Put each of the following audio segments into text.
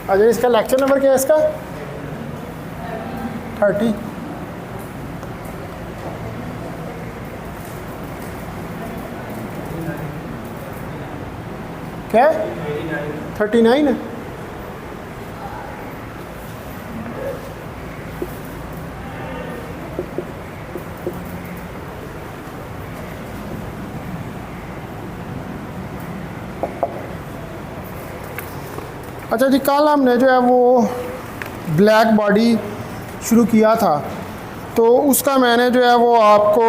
अच्छा, इसका lecture number क्या है इसका? 30। क्या 39 है? अच्छा जी, कल हमने जो है वो ब्लैक बॉडी शुरू किया था, तो उसका मैंने जो है वो आपको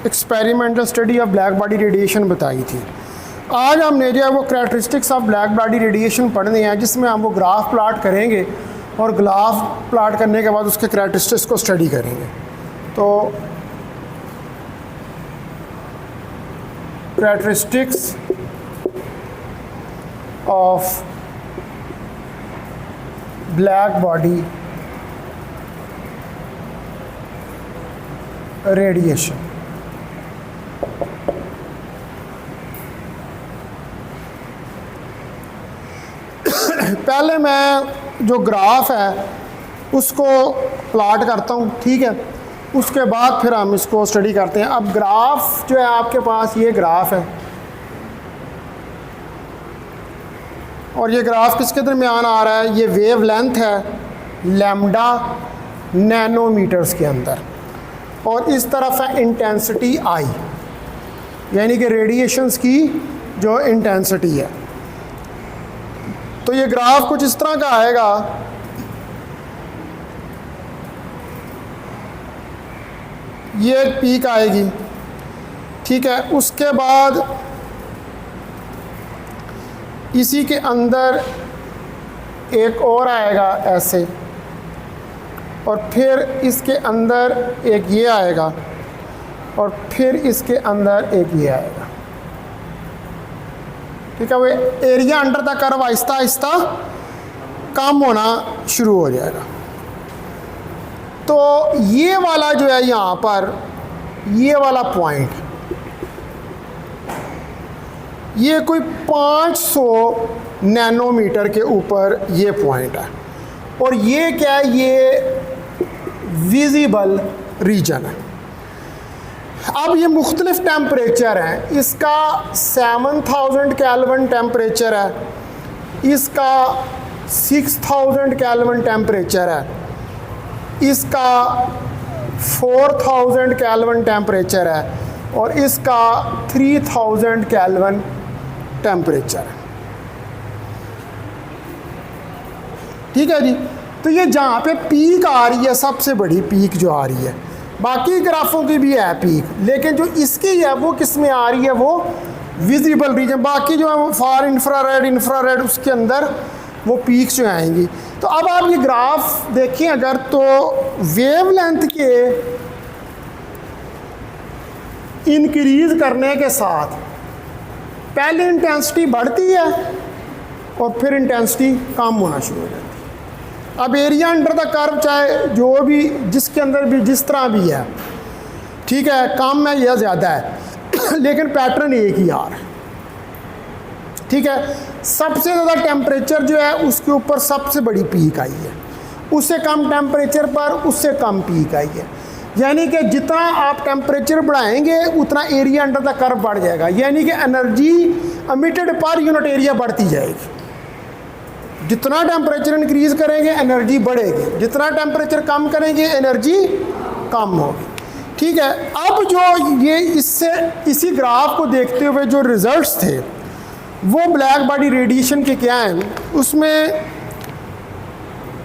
experimental study of black body radiation बताई थी। आज हमने जो है वो characteristics of black body radiation पढ़ने हैं, जिसमें हम वो ग्राफ प्लॉट करेंगे और ग्राफ प्लॉट करने के बाद उसके करैक्टरिस्टिक्स को स्टडी करेंगे। तो characteristics of black body radiation. पहले मैं जो ग्राफ है उसको प्लॉट करता हूँ, ठीक है, उसके बाद फिर हम इसको स्टडी करते हैं। अब ग्राफ जो है आपके पास, ये ग्राफ है और ये ग्राफ किसके दरमियान आ रहा है? ये वेव लेंथ है लैम्डा नैनोमीटर्स के अंदर, और इस तरफ है इंटेंसिटी आई, यानी कि रेडिएशंस की जो इंटेंसिटी है। तो ये ग्राफ कुछ इस तरह का आएगा। ये एक पीक आएगी, ठीक है, उसके बाद इसी के अंदर एक और आएगा ऐसे, और फिर इसके अंदर एक ये आएगा, और फिर इसके अंदर एक ये आएगा, ठीक है। वो area under the curve Aahista Aahista कम होना शुरू हो जाएगा। तो ये वाला जो है यहाँ पर, ये वाला पॉइंट, ये कोई 500 नैनोमीटर के ऊपर ये पॉइंट है, और ये क्या है? ये विजिबल रीजन है। अब ये मुख्तलिफ टेम्परेचर हैं, इसका 7000 केल्विन टेम्परेचर है, इसका 6000 केल्विन टेम्परेचर है, इसका 4000 केल्विन टेम्परेचर है, और इसका 3000 केल्विन टेम्परेचर है, ठीक है जी। तो ये जहाँ पे पीक आ रही है, सबसे बड़ी पीक जो आ रही है, बाकी ग्राफों की भी है पीक, लेकिन जो इसकी है वो किस में आ रही है? वो विजिबल रीजन। बाकी जो है वो फार इंफ्रारेड उसके अंदर वो पीक्स जो आएंगी। तो अब आप ये ग्राफ देखें अगर, तो वेवलेंथ के इंक्रीज करने के साथ पहले इंटेंसिटी बढ़ती है और फिर इंटेंसिटी कम होना शुरू हो जाती है। अब एरिया अंडर द कर्व चाहे जो भी, जिसके अंदर भी जिस तरह भी है, ठीक है, कम है या ज़्यादा है लेकिन पैटर्न एक ही आ रहा है, ठीक है। सबसे ज़्यादा टेम्परेचर जो है उसके ऊपर सबसे बड़ी पीक आई है, उससे कम टेम्परेचर पर उससे कम पीक आई है। यानी कि जितना आप टेम्परेचर बढ़ाएंगे उतना एरिया अंडर द कर्व बढ़ जाएगा, यानी कि energy emitted per unit area बढ़ती जाएगी। जितना टेम्परेचर इंक्रीज करेंगे एनर्जी बढ़ेगी, जितना टेम्परेचर कम करेंगे एनर्जी कम होगी, ठीक है। अब जो ये इससे इसी ग्राफ को देखते हुए जो रिजल्ट्स थे वो ब्लैक बॉडी रेडिएशन के क्या हैं, उसमें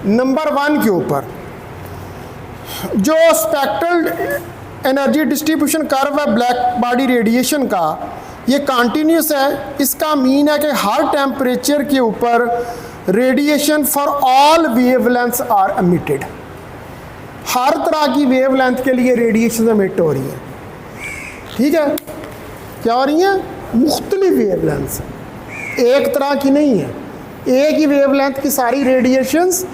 नंबर 1 के ऊपर जो स्पेक्ट्रल एनर्जी डिस्ट्रीब्यूशन कर्व है ब्लैक बॉडी रेडिएशन का, ये कॉन्टीन्यूस है। इसका मीन है कि हर टेम्परेचर के ऊपर radiation for all wavelengths are emitted, हर तरह की वेवलेंथ के लिए रेडिएशन एमिट हो रही है, ठीक है। क्या हो रही हैं? मुख्तलिफ वेवलेंथ्स, एक तरह की नहीं है, एक ही वेवलेंथ की सारी रेडिएशंस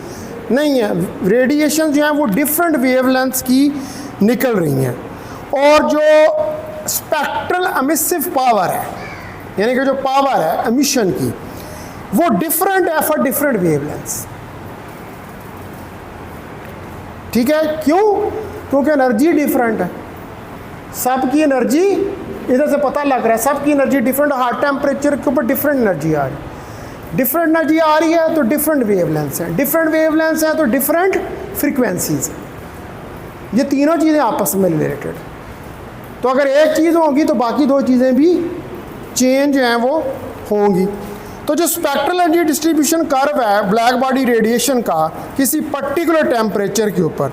नहीं है। रेडिएशन जो है वो डिफरेंट वेवलेंथ्स की निकल रही हैं, और जो स्पेक्ट्रल एमिसिव पावर है, यानी कि जो पावर है एमिशन की, वो डिफरेंट है फॉर डिफरेंट वेवलेंथ्स। ठीक है, क्यों? क्योंकि एनर्जी डिफरेंट है, सबकी एनर्जी इधर से पता लग रहा है, सबकी एनर्जी डिफरेंट, हाई टेम्परेचर के ऊपर डिफरेंट एनर्जी आ रही है, डिफरेंट एनर्जी आ रही है तो डिफरेंट वेवलेंथ्स हैं, डिफरेंट वेवलेंथ्स हैं तो डिफरेंट फ्रीक्वेंसीज हैं। ये तीनों चीज़ें आपस में रिलेटेड। तो अगर एक चीज़ होगी तो बाकी दो चीज़ें भी चेंज हैं वो होंगी। तो जो स्पेक्ट्रल एनर्जी डिस्ट्रीब्यूशन कर्व है ब्लैक बॉडी रेडिएशन का किसी पर्टिकुलर टेम्परेचर के ऊपर,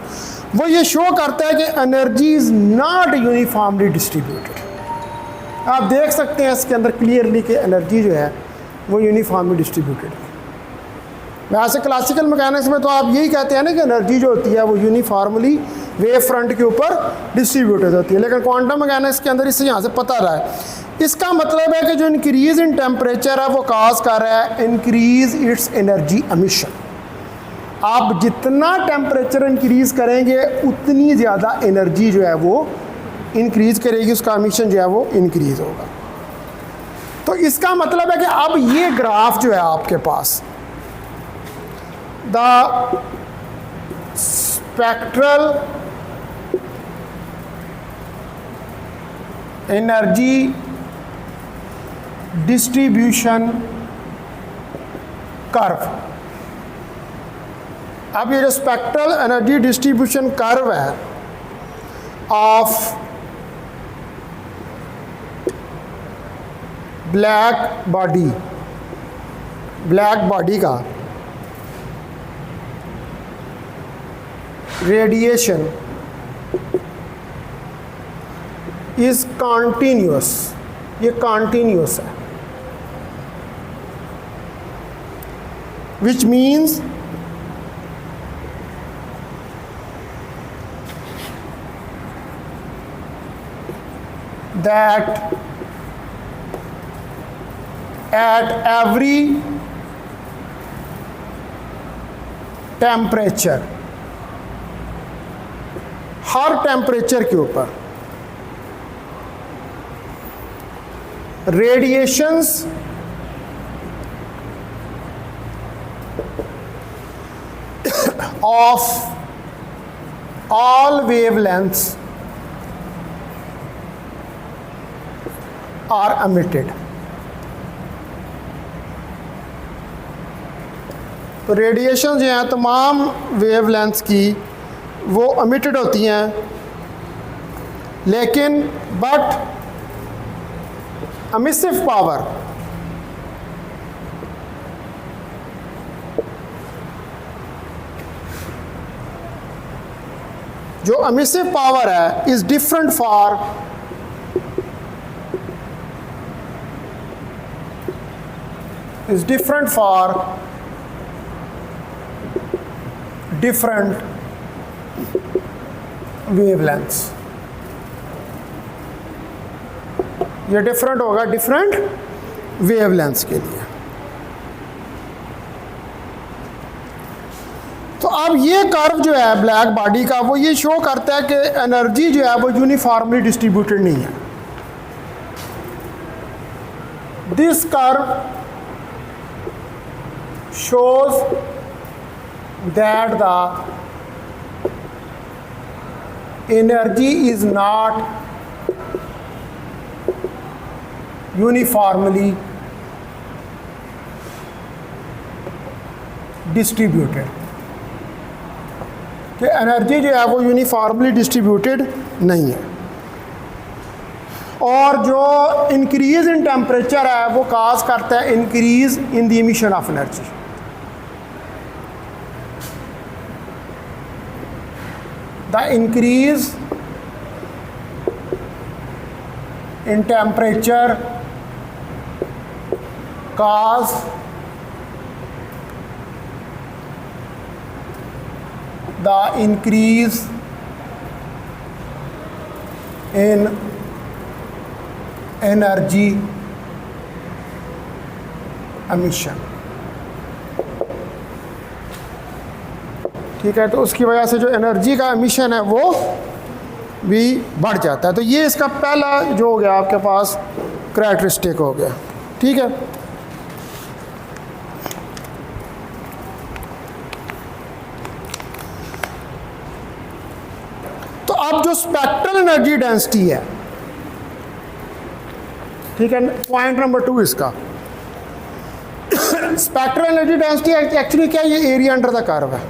वो ये शो करता है कि energy is not uniformly distributed. आप देख सकते हैं इसके अंदर क्लियरली कि एनर्जी जो है वो यूनिफॉर्मली डिस्ट्रीब्यूटेड है। वैसे क्लासिकल मैकेनिक्स में तो आप यही कहते हैं ना कि एनर्जी जो होती है वो यूनिफॉर्मली वेव फ्रंट के ऊपर डिस्ट्रीब्यूटेड होती है, लेकिन क्वांटम मैकेनिक्स के अंदर इससे यहाँ से पता रहा है। इसका मतलब है कि जो इंक्रीज इन टेम्परेचर है वो काज कर रहा है इंक्रीज इट्स एनर्जी एमिशन। आप जितना टेम्परेचर इंक्रीज करेंगे उतनी ज़्यादा एनर्जी जो है वो इंक्रीज करेगी, उसका एमिशन जो है वो इंक्रीज होगा। तो इसका मतलब है कि अब ये ग्राफ जो है आपके पास the spectral energy distribution curve, अब ये जो स्पेक्ट्रल एनर्जी डिस्ट्रीब्यूशन कर्व है ऑफ ब्लैक बॉडी का रेडिएशन इज कॉन्टीन्यूअस, ये कॉन्टीन्यूअस है, which means that at every temperature, हर टेम्परेचर के ऊपर radiations of all wavelengths are emitted। तो रेडिएशन जो हैं तमाम वेवलेंथ्स की वो एमिटेड होती हैं, लेकिन बट एमिसिव पावर जो एमिसिव पावर है is different for different wavelengths। ये डिफरेंट होगा डिफरेंट वेवलेंथ्स के लिए। तो अब ये कर्व जो है ब्लैक बॉडी का वो ये शो करता है कि एनर्जी जो है वो यूनिफॉर्मली डिस्ट्रीब्यूटेड नहीं है। This curve shows that the energy is not uniformly distributed, कि एनर्जी जो है वो यूनिफॉर्मली डिस्ट्रीब्यूटेड नहीं है। और जो इंक्रीज इन टेम्परेचर है वो काज करता है increase in the emission of energy. The increase in temperature cause the increase in energy emission। ठीक है, तो उसकी वजह से जो एनर्जी का एमिशन है वो भी बढ़ जाता है। तो ये इसका पहला जो हो गया आपके पास करैक्टरिस्टिक हो गया। ठीक है, अब जो स्पेक्ट्रल एनर्जी डेंसिटी है, ठीक है, पॉइंट नंबर 2 इसका स्पेक्ट्रल एनर्जी डेंसिटी एक्चुअली क्या है, ये एरिया अंडर द कर्व है,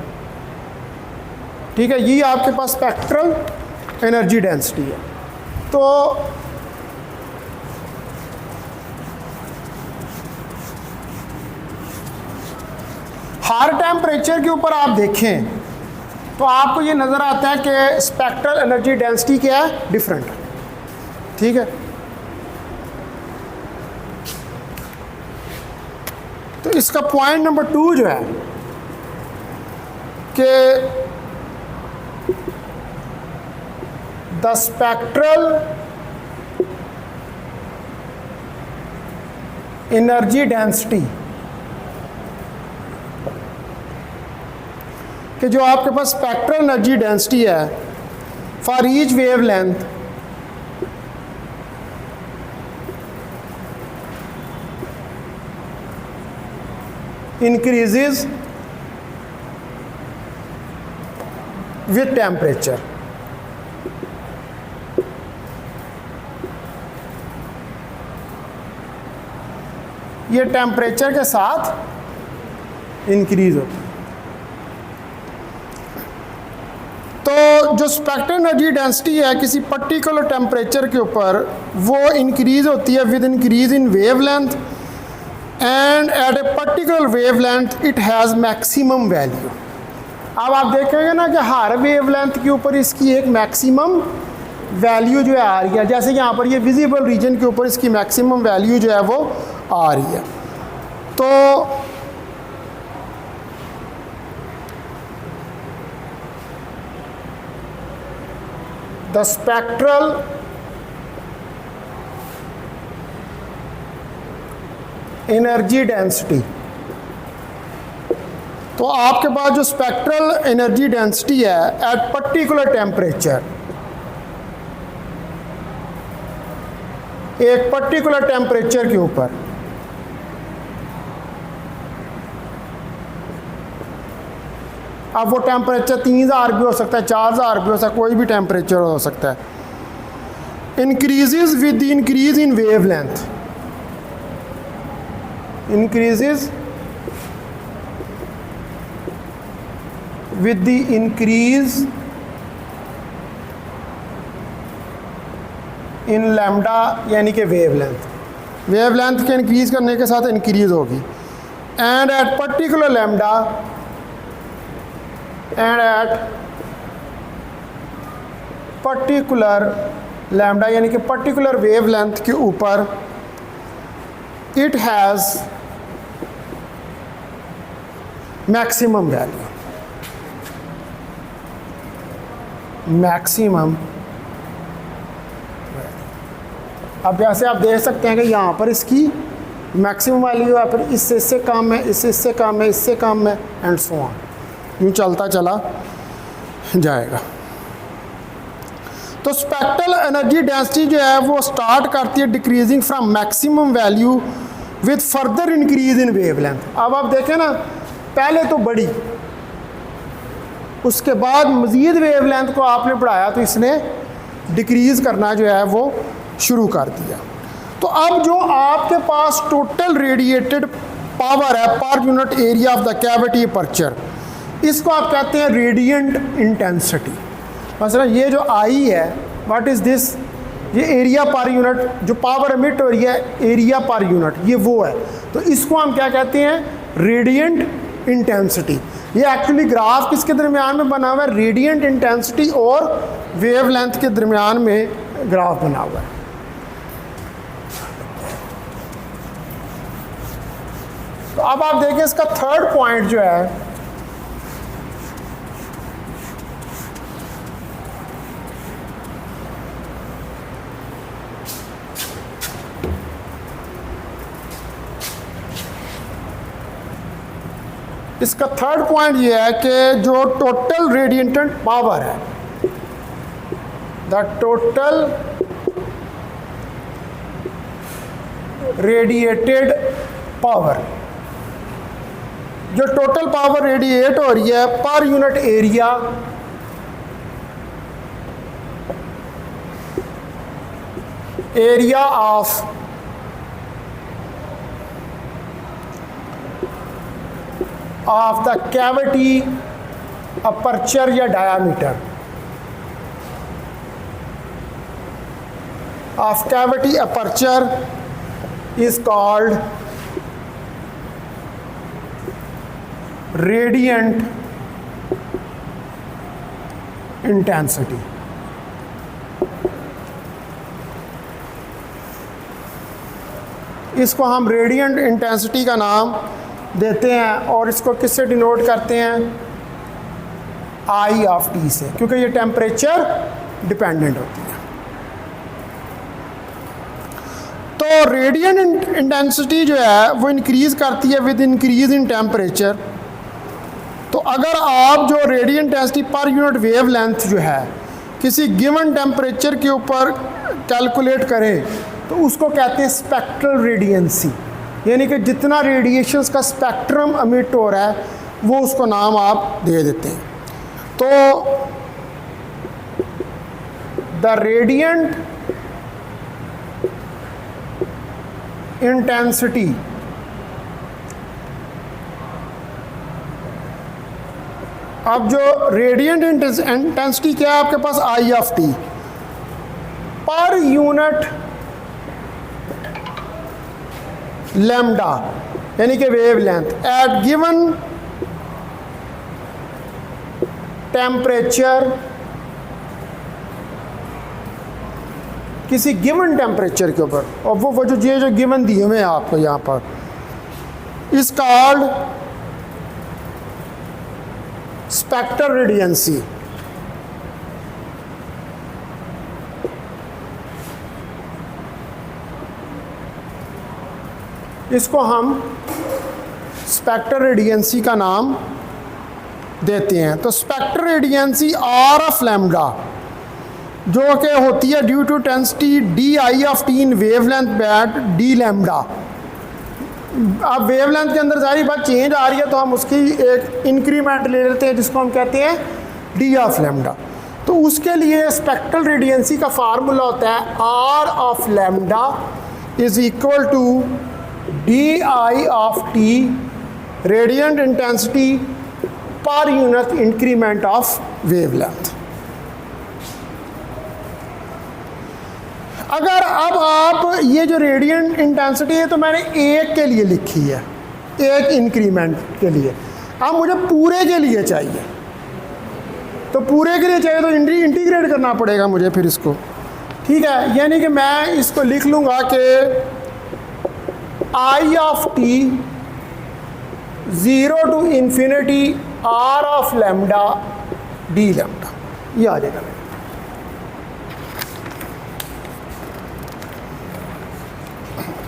ठीक है, ये आपके पास स्पेक्ट्रल एनर्जी डेंसिटी है। तो हर टेम्परेचर के ऊपर आप देखें तो आपको ये नज़र आता है कि स्पेक्ट्रल एनर्जी डेंसिटी क्या है, डिफरेंट, ठीक है। तो इसका पॉइंट नंबर 2 जो है कि द स्पेक्ट्रल एनर्जी डेंसिटी, कि जो आपके पास स्पेक्ट्रल एनर्जी डेंसिटी है for each wavelength increases with temperature। ये टेम्परेचर के साथ इंक्रीज होती है। तो जो स्पेक्ट्रल एनर्जी डेंसिटी है किसी पर्टिकुलर टेम्परेचर के ऊपर, वो इंक्रीज होती है with increase in wavelength, and at a particular wavelength it has maximum value. अब आप देखेंगे ना कि हर वेवलेंथ के ऊपर इसकी एक मैक्सिमम वैल्यू जो है आ रही है, जैसे यहाँ पर ये विजिबल रीजन के ऊपर इसकी मैक्सिमम वैल्यू जो है वो आ रही है। तो द स्पेक्ट्रल एनर्जी डेंसिटी, तो आपके पास जो स्पेक्ट्रल एनर्जी डेंसिटी है एट पर्टिकुलर टेम्परेचर, एक पर्टिकुलर टेम्परेचर के ऊपर, अब वो टेम्परेचर 3000 भी हो सकता है, 4000 भी हो सकता है, कोई भी टेम्परेचर हो सकता है, increases with the increase in wavelength, increases with the increase in lambda, यानी कि वेवलेंथ के इंक्रीज करने के साथ इंक्रीज होगी, and at particular lambda, and at particular lambda यानी कि पर्टिकुलर वेवलेंथ के ऊपर it has maximum value, maximum. अब जैसे आप देख सकते हैं कि यहाँ पर इसकी मैक्सिमम वैल्यू है, फिर इससे कम है, इससे कम है, इससे कम है, एंड सो ऑन, यूँ चलता चला जाएगा। तो स्पेक्ट्रल एनर्जी डेंसिटी जो है वो स्टार्ट करती है decreasing from maximum value with further increase in wavelength. अब आप देखें ना, पहले तो बड़ी, उसके बाद मज़ीद वेवलेंथ को आपने बढ़ाया तो इसने डिक्रीज़ करना जो है वो शुरू कर दिया। तो अब जो आपके पास टोटल रेडिएटेड पावर है per unit area of the cavity aperture, इसको आप कहते हैं रेडिएंट इंटेंसिटी। मसलन ये जो आई है, व्हाट इज़ दिस, ये एरिया पर यूनिट, जो पावर एमिट हो रही है एरिया पर यूनिट, ये वो है। तो इसको हम क्या कहते हैं, रेडिएंट इंटेंसिटी। ये एक्चुअली ग्राफ किसके दरमियान में बना हुआ है, रेडिएंट इंटेंसिटी और वेवलेंथ के दरमियान में ग्राफ बना हुआ है। तो अब आप देखें इसका थर्ड पॉइंट जो है, इसका थर्ड पॉइंट ये है कि जो टोटल रेडिएंटेड पावर है, द टोटल रेडिएटेड पावर, जो टोटल पावर रेडिएट हो रही है per unit area area of the cavity aperture या diameter of cavity aperture is called radiant intensity. इसको हम रेडियंट इंटेंसिटी का नाम देते हैं और इसको किससे डिनोट करते हैं? आई ऑफ टी से, क्योंकि ये टेम्परेचर डिपेंडेंट होती है। तो रेडियंट इंटेंसिटी जो है वो इंक्रीज करती है विद इंक्रीज इन टेम्परेचर। तो अगर आप जो radiant intensity per unit wavelength जो है किसी गिवन टेम्परेचर के ऊपर कैलकुलेट करें तो उसको कहते हैं स्पेक्ट्रल रेडियंसी, यानी कि जितना रेडिएशंस का स्पेक्ट्रम अमिट हो रहा है वो उसको नाम आप दे देते हैं। तो द रेडियंट इंटेंसिटी अब जो रेडियंट इंटेंसिटी क्या है आपके पास? I of T per unit lambda, यानी कि वेवलेंथ एट गिवन टेम्परेचर, किसी गिवन टेम्परेचर के ऊपर, और वो जो ये जो गिवन दिए हुए हैं आपको यहाँ पर, इस कॉल्ड स्पेक्ट्रल रेडियंसी। इसको हम स्पेक्ट्रल रेडियंसी का नाम देते हैं। तो spectral radiancy R of lambda जो कि होती है due to intensity D I of T in wavelength बैट डी लैम्डा। अब वेवलेंथ के अंदर सारी बात चेंज आ रही है तो हम उसकी एक इंक्रीमेंट ले लेते हैं जिसको हम कहते हैं डी ऑफ लैम्डा। तो उसके लिए स्पेक्ट्रल रेडियंसी का फार्मूला होता है R of lambda is equal to D I of T radiant intensity per unit increment of wavelength. अगर अब आप ये जो रेडियंट इंटेंसिटी है तो मैंने एक के लिए लिखी है, एक इंक्रीमेंट के लिए। अब मुझे पूरे के लिए चाहिए, तो पूरे के लिए चाहिए तो इंटीग्रेट करना पड़ेगा मुझे फिर इसको, ठीक है। यानी कि मैं इसको लिख लूँगा कि I of T 0 to infinity R of lambda D lambda, ये आ जाएगा।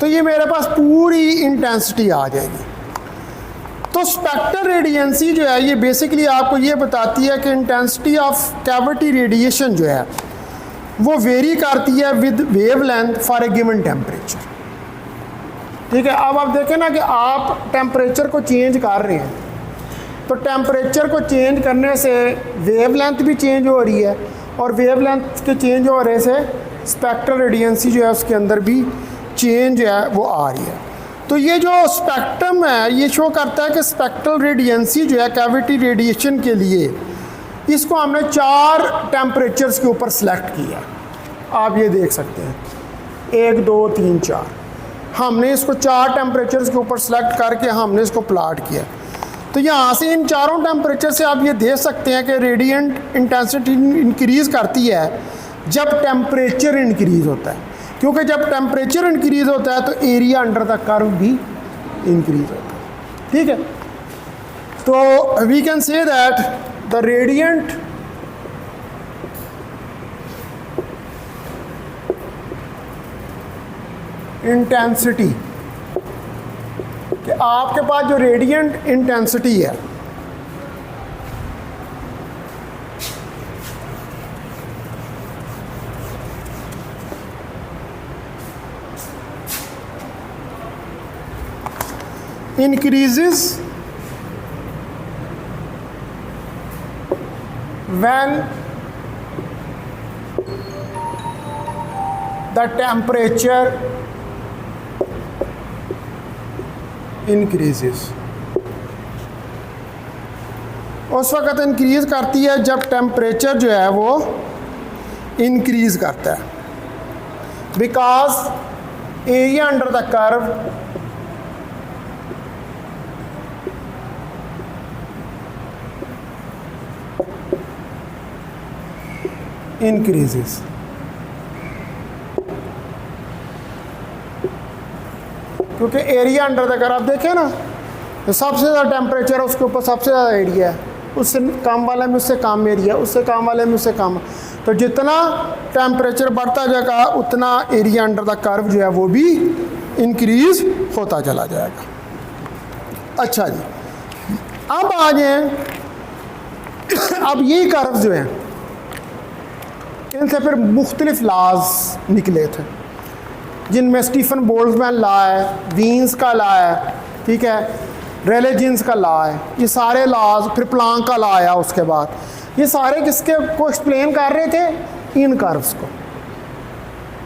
तो ये मेरे पास पूरी इंटेंसिटी आ जाएगी। तो स्पेक्ट्रल रेडियंसी जो है ये बेसिकली आपको ये बताती है कि इंटेंसिटी ऑफ कैविटी रेडिएशन जो है वो वेरी करती है with wavelength for a given temperature, ठीक है। अब आप देखें ना कि आप टेम्परेचर को चेंज कर रहे हैं, तो टेम्परेचर को चेंज करने से वेवलेंथ भी चेंज हो रही है और वेवलेंथ के चेंज होने से स्पेक्ट्रल रेडियंसी जो है उसके अंदर भी चेंज है वो आ रही है। तो ये जो स्पेक्ट्रम है ये शो करता है कि स्पेक्ट्रल रेडियंसी जो है कैविटी रेडिएशन के लिए इसको हमने 4 टेम्परेचर्स के ऊपर सेलेक्ट किया। आप ये देख सकते हैं 1 2 3 4, हमने इसको 4 टेम्परेचर्स के ऊपर सेलेक्ट करके हमने इसको प्लॉट किया। तो यहाँ से इन चारों टेम्परेचर से आप ये देख सकते हैं कि रेडियंट इंटेंसिटी इंक्रीज करती है जब टेम्परेचर इंक्रीज होता है, क्योंकि जब टेम्परेचर इंक्रीज होता है तो एरिया अंडर द कर्व भी इंक्रीज होता है, ठीक है। तो we can say that the radiant intensity, कि आपके पास जो रेडियंट इंटेंसिटी है increases when the temperature increases, उस वक्त इंक्रीज करती है जब टेम्परेचर जो है वो इंक्रीज करता है, because area under the curve increases. क्योंकि एरिया अंडर द कर्व आप देखें ना, तो सबसे ज़्यादा टेम्परेचर है उसके ऊपर सबसे ज़्यादा एरिया है, उससे कम वाले में उससे कम एरिया, उससे कम वाले में उससे कम। तो जितना टेम्परेचर बढ़ता जाएगा उतना एरिया अंडर द कर्व जो है वो भी इंक्रीज होता चला जाएगा। अच्छा जी, अब आ जाए, अब ये कर्व जो है इनसे फिर मुख्तलिफ लॉज निकले थे, जिनमें स्टीफन बोल्ट्जमैन लॉ है, वीन्स का लॉ है, ठीक है, रेले जीन्स का लॉ है, ये सारे लॉज, फिर प्लांक का लॉ आया उसके बाद। ये सारे किसके को एक्सप्लेन कर रहे थे? इन कर्व्स को।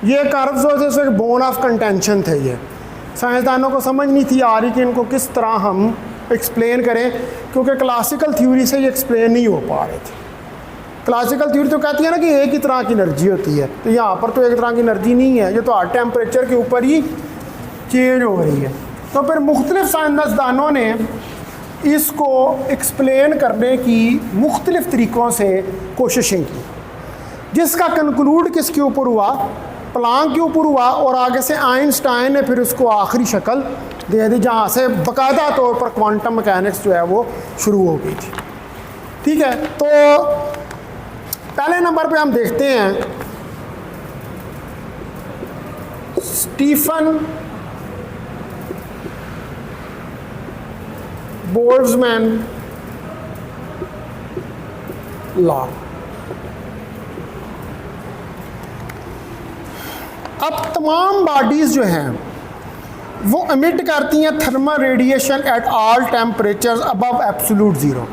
ये कर्व्स जो थे उसके बोन ऑफ कंटेंशन थे। ये साइंसदानों को समझ नहीं थी आ रही कि इनको किस तरह हम एक्सप्लेन करें, क्योंकि क्लासिकल थ्योरी से ये एक्सप्लेन नहीं हो पा रहे थे। क्लासिकल थ्योरी तो कहती है ना कि एक ही तरह की एनर्जी होती है, तो यहाँ पर तो एक तरह की एनर्जी नहीं है, ये तो हर टेम्परेचर के ऊपर ही चेंज हो रही है। तो फिर मुख्तलिफ साइंसदानों ने इसको एक्सप्लेन करने की मुख्तलिफ तरीक़ों से कोशिशें की, जिसका कंक्लूड किसके ऊपर हुआ? प्लांक के ऊपर हुआ, और आगे से आइंस्टाइन ने फिर उसको आखिरी शक्ल दे दी, जहाँ से बाकायदा तौर पर क्वांटम मैकेनिक्स जो है वो शुरू हो गई थी। ठीक है, तो पहले नंबर पे हम देखते हैं स्टीफन बोल्ट्जमैन लॉ। अब तमाम बॉडीज जो हैं वो एमिट करती हैं thermal radiation at all temperatures above absolute zero,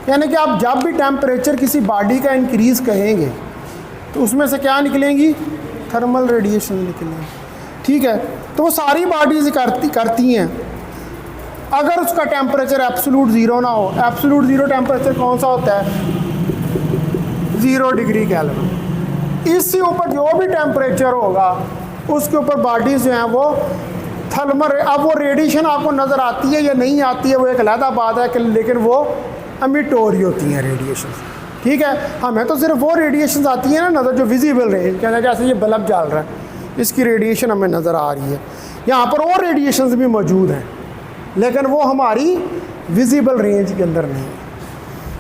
यानी कि आप जब भी टेम्परेचर किसी बॉडी का इंक्रीज़ कहेंगे तो उसमें से क्या निकलेंगी? थर्मल रेडिएशन निकलेंगी। ठीक है, तो वो सारी बॉडीज़ करती हैं अगर उसका टेम्परेचर एब्सोल्यूट ज़ीरो ना हो। एब्सोल्यूट ज़ीरो टेम्परेचर कौन सा होता है? 0 डिग्री केल्विन। इससे ऊपर जो भी टेम्परेचर होगा उसके ऊपर बॉडीज़ जो हैं वो थर्मल, अब वो रेडिएशन आपको नज़र आती है या नहीं आती है वो एक अलग बात है कि, लेकिन वो एमिट हो रही होती हैं रेडिएशन। ठीक है, हमें तो सिर्फ वो रेडिएशन आती है ना नज़र, जो विजिबल रेंज, कहते हैं जैसे ये बल्ब जल रहा है, इसकी रेडिएशन हमें नज़र आ रही है। यहाँ पर और रेडिएशन भी मौजूद हैं, लेकिन वो हमारी विजिबल रेंज के अंदर नहीं है।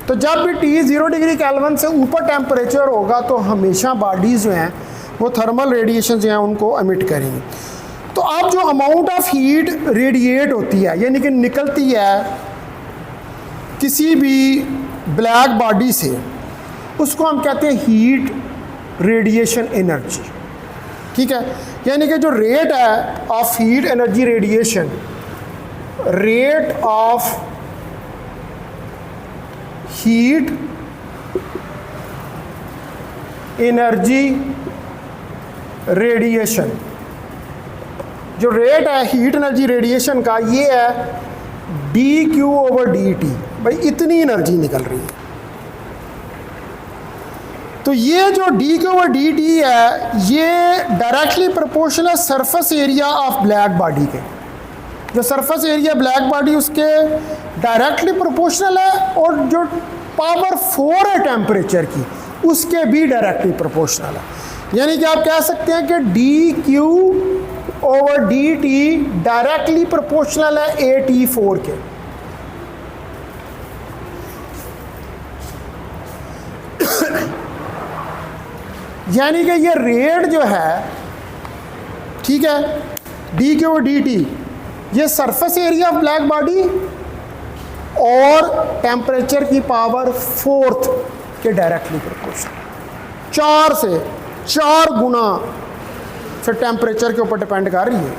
तो जब भी T 0 डिग्री केल्विन से ऊपर टेम्परेचर होगा तो हमेशा बॉडीज़ जो हैं वो थर्मल रेडिएशन जो हैं उनको एमिट करेंगी। तो अब जो अमाउंट ऑफ हीट रेडिएट होती है, यानी कि निकलती है किसी भी ब्लैक बॉडी से, उसको हम कहते हैं हीट रेडिएशन एनर्जी। ठीक है, यानी कि जो रेट है of heat energy radiation, rate of heat energy radiation, जो रेट है हीट एनर्जी रेडिएशन का, ये है dQ/dt। भाई इतनी एनर्जी निकल रही है। तो ये जो dQ/dt है ये directly proportional surface area of black body के, जो सरफेस एरिया ब्लैक बॉडी उसके डायरेक्टली प्रोपोर्शनल है, और जो पावर 4 है टेम्परेचर की उसके भी डायरेक्टली प्रोपोर्शनल है। यानी कि आप कह सकते हैं कि dQ/dt डायरेक्टली प्रोपोर्शनल है AT4 के। यानी कि ये रेट जो है, ठीक है, dQ/dt, ये surface area of black body और टेम्परेचर की पावर 4 के डायरेक्टली प्रोपोर्शनल, 4 से 4 गुना से टेम्परेचर के ऊपर डिपेंड कर रही है।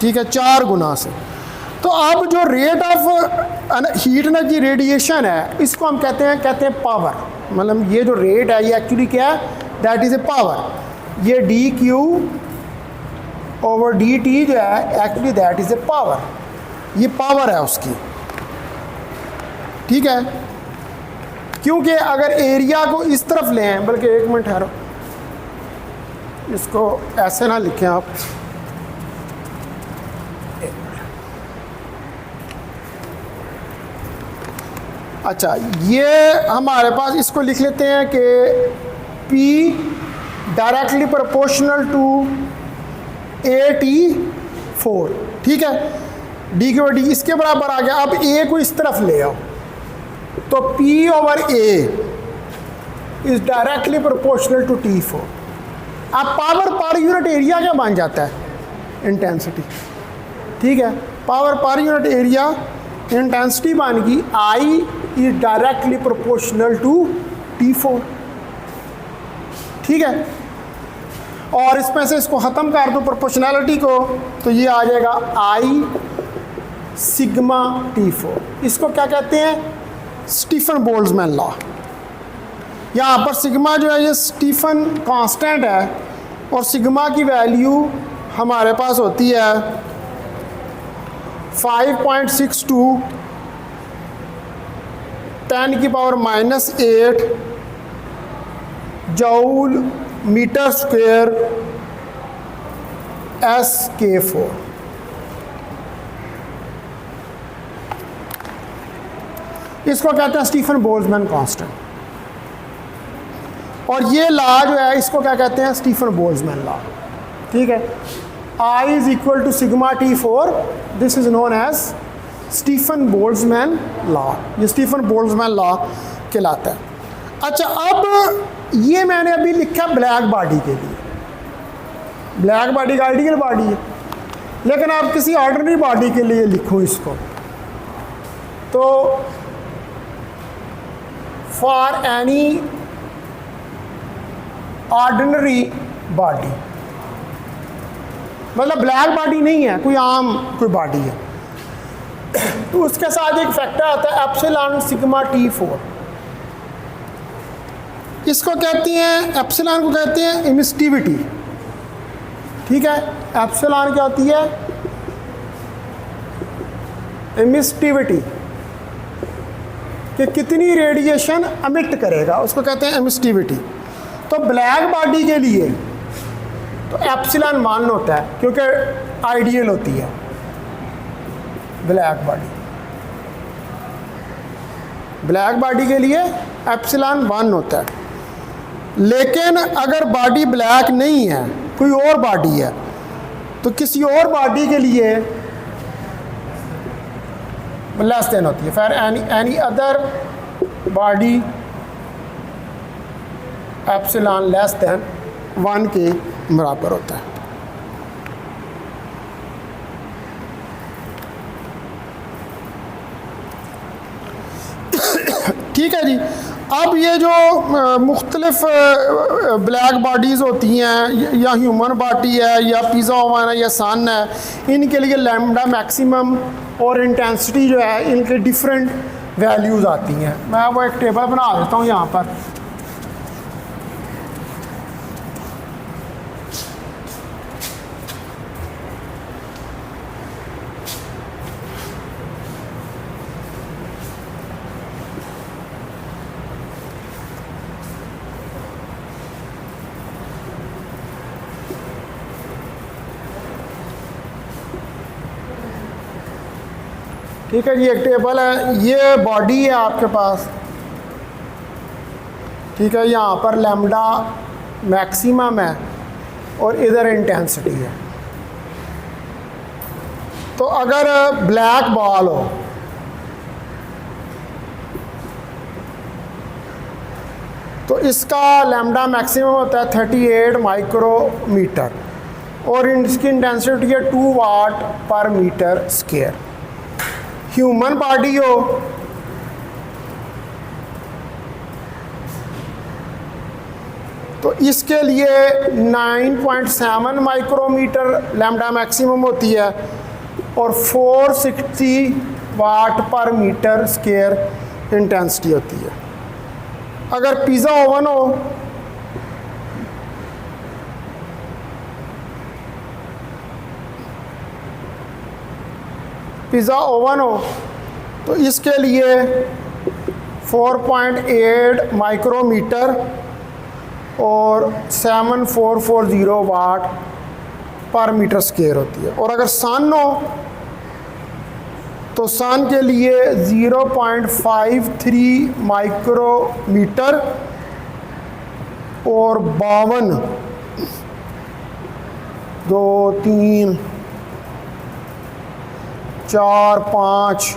ठीक है, 4 गुना से। तो अब जो rate of heat energy radiation है इसको हम कहते हैं पावर। मतलब ये जो रेट है ये एक्चुअली क्या है? That is a power. ये D Q over D T जो है actually that is a power, ये पावर है उसकी, ठीक है। क्योंकि अगर एरिया को इस तरफ लें, बल्कि एक मिनट ठहरो, इसको ऐसे ना लिखें आप, अच्छा ये हमारे पास इसको लिख लेते हैं कि P directly proportional to AT4, ठीक है, डी के डी इसके बराबर आ गया। अब A को इस तरफ ले आओ तो P over A is directly proportional to T4। अब पावर पर यूनिट एरिया क्या बन जाता है? इंटेंसिटी, ठीक है। Power per unit area intensity बन गई I is directly proportional to T4, ठीक है। और इसमें से इसको ख़त्म कर दो प्रोपोर्शनैलिटी को, तो ये आ जाएगा I सिग्मा T4। इसको क्या कहते हैं? Stephen Boltzmann law. यहाँ पर सिग्मा जो है ये स्टीफन कांस्टेंट है, और सिग्मा की वैल्यू हमारे पास होती है 5.62 10⁻⁻8 जूल मीटर स्क्वायर SK4। इसको कहते हैं स्टीफन बोल्ट्जमैन कांस्टेंट। और ये लॉ जो है इसको क्या कहते हैं? स्टीफन बोल्ट्जमैन लॉ, ठीक है। I is equal to sigma T4, this is known as Stefan Boltzmann law. ये स्टीफन बोल्ट्जमैन लॉ कहलाता है। अच्छा, अब ये मैंने अभी लिखा ब्लैक बॉडी के लिए। ब्लैक बॉडी का आइडियल बॉडी है, लेकिन आप किसी ऑर्डिनरी बॉडी के लिए लिखो इसको, तो फॉर एनी ऑर्डिनरी बॉडी, मतलब ब्लैक बॉडी नहीं है, कोई आम कोई बॉडी है, तो उसके साथ एक फैक्टर आता है एप्सिलॉन सिग्मा T4। इसको कहते हैं, एप्सिलॉन को कहते हैं एमिसिविटी, ठीक है। एप्सिलॉन क्या होती है? एमिसिविटी, कि कितनी रेडिएशन एमिट करेगा, उसको कहते हैं एमिसिविटी। तो ब्लैक बॉडी के लिए तो एप्सिलॉन 1 होता है, क्योंकि आइडियल होती है ब्लैक बॉडी। ब्लैक बॉडी के लिए एप्सिलॉन 1 होता है। लेकिन अगर बॉडी ब्लैक नहीं है, कोई और बॉडी है, तो किसी और बॉडी के लिए लेस देन होती है। फिर any other body epsilon less than 1 के बराबर होता है। ठीक है जी। अब ये जो मुख्तलिफ ब्लैक बॉडीज़ होती हैं, या ह्यूमन बॉडी है, या पिज़्ज़ा ओवन है, या सन है, इनके लिए लैम्डा मैक्सिमम और इंटेंसिटी जो है इनके डिफरेंट वैल्यूज़ आती हैं। मैं वो एक टेबल बना देता हूँ यहाँ पर। ठीक है जी, एक टेबल है, ये बॉडी है आपके पास, ठीक है। यहाँ पर लैम्डा मैक्सिमम है और इधर इंटेंसिटी है। तो अगर ब्लैक बॉल हो तो इसका लैम्डा मैक्सिमम होता है 38 माइक्रोमीटर और इसकी इंटेंसिटी है 2 वाट पर मीटर स्क्वायर। ह्यूमन बॉडी हो तो इसके लिए 9.7 माइक्रोमीटर लैम्डा मैक्सिमम होती है और 460 वाट पर मीटर स्क्वायर इंटेंसिटी होती है। अगर पिज़्ज़ा ओवन हो पिज़्ज़ा ओवन हो तो इसके लिए 4.8 माइक्रोमीटर और 7440 वाट पर मीटर स्क्वायर होती है। और अगर सन हो तो सन के लिए 0.53 माइक्रोमीटर और 52 2 3 4 5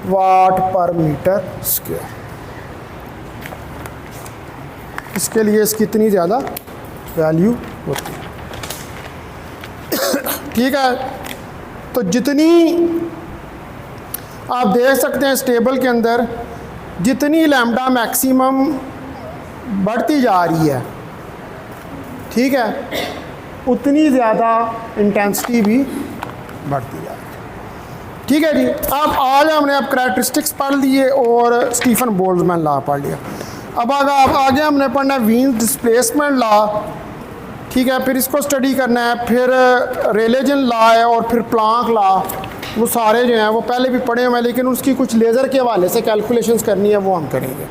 वाट पर मीटर स्क्वायर। इसके लिए इसकी इतनी ज़्यादा वैल्यू होती है। ठीक है, तो जितनी आप देख सकते हैं इस टेबल के अंदर जितनी लैम्डा मैक्सिमम बढ़ती जा रही है, ठीक है, उतनी ज़्यादा इंटेंसिटी भी बढ़ती जा रही है। ठीक है जी, अब आज हमने अब करैक्टरिस्टिक्स पढ़ लिए और स्टीफन बोल्ट्जमैन लॉ पढ़ लिया। अब आगे हमने पढ़ना है वीन्स डिस्प्लेसमेंट लॉ। ठीक है, फिर इसको स्टडी करना है, फिर रेलेजन लॉ है और फिर प्लांक लॉ। वो सारे जो हैं वो पहले भी पढ़े हुए हैं, लेकिन उसकी कुछ लेज़र के हवाले से कैलकुलेशंस करनी है वो हम करेंगे।